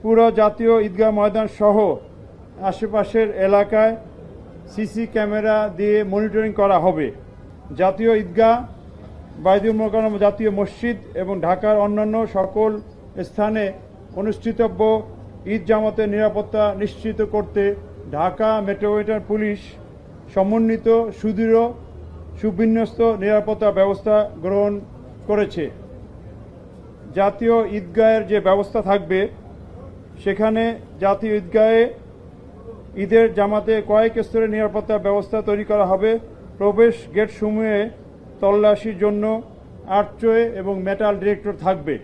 পুরো জাতীয় ঈদগাহ ময়দান সহ আশেপাশের এলাকায় সিসি ক্যামেরা দিয়ে মনিটরিং করা হবে। জাতীয় ঈদগাহ, বাইতুল মোকাররম জাতীয় মসজিদ এবং ঢাকার অন্যান্য সকল স্থানে অনুষ্ঠিতব্য ঈদ জামাতের নিরাপত্তা নিশ্চিত করতে ঢাকা মেট্রোপলিটন পুলিশ সমন্বিত সুদৃঢ় সুবিন্যস্ত নিরাপত্তা ব্যবস্থা গ্রহণ করেছে। জাতীয় ঈদগাহের যে ব্যবস্থা থাকবে, সেখানে জাতীয় ঈদগাহে ঈদের জামাতে কয়েক স্তরের নিরাপত্তা ব্যবস্থা তৈরি করা হবে। প্রবেশ গেটসমূহে তল্লাশির জন্য আর্চওয়ে এবং মেটাল ডিটেক্টর থাকবে।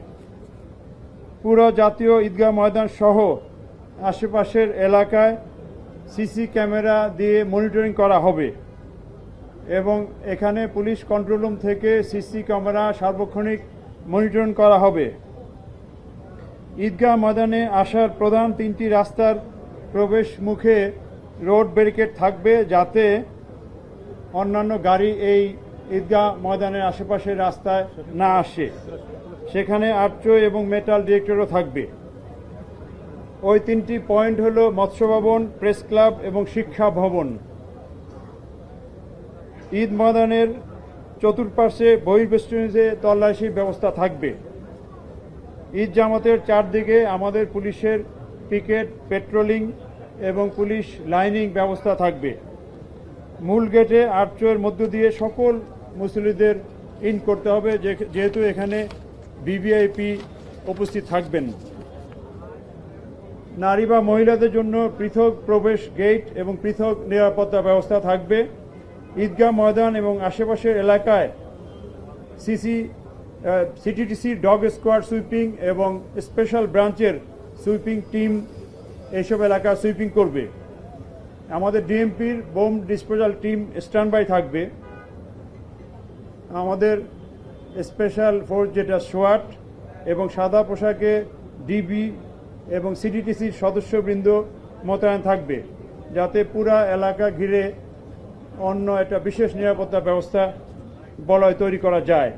পুরো জাতীয় ঈদগাহ ময়দান সহ আশেপাশের এলাকায় সিসি ক্যামেরা দিয়ে মনিটরিং করা হবে এবং এখানে পুলিশ কন্ট্রোল রুম থেকে সিসি ক্যামেরা সার্বক্ষণিক মনিটরিং করা হবে। ঈদগাহ ময়দানে আসার প্রধান 3টি রাস্তার প্রবেশ মুখে রোড ব্যারিকেড থাকবে, যাতে অন্যান্য গাড়ি এই ঈদগাহ ময়দানের আশেপাশের রাস্তায় না আসে। সেখানে আর্চওয়ে এবং মেটাল ডিটেক্টরও থাকবে। ওই 3টি পয়েন্ট হল মৎস্য ভবন, প্রেস ক্লাব এবং শিক্ষা ভবন। ঈদ ময়দানের চতুর্পাশে বহির্বেষ্টনীতে তল্লাশির ব্যবস্থা থাকবে। ঈদ জামাতের চারদিকে আমাদের পুলিশের পিকেট, পেট্রোলিং এবং পুলিশ লাইনিং ব্যবস্থা থাকবে। মূল গেটে আর্চওয়ের মধ্য দিয়ে সকল মুসল্লিদের ইন করতে হবে, যেহেতু এখানে ভিভিআইপি উপস্থিত থাকবেন। নারী বা মহিলাদের জন্য পৃথক প্রবেশ গেট এবং পৃথক নিরাপত্তা ব্যবস্থা থাকবে। ঈদগাহ ময়দান এবং আশেপাশের এলাকায় সিটিটিসি ডগ স্কোয়াড সুইপিং এবং স্পেশাল ব্রাঞ্চের সুইপিং টিম এইসব এলাকা সুইপিং করবে। আমাদের ডিএমপির bomb disposal team stand by থাকবে। আমাদের স্পেশাল ফোর্স যেটা সোয়াট এবং সাদা পোশাকে ডিবি এবং সিটিটিসির সদস্যবৃন্দ মোতায়েন থাকবে, যাতে পুরা এলাকা ঘিরে অন্য একটা বিশেষ নিরাপত্তা ব্যবস্থা বলয় তৈরি করা যায়।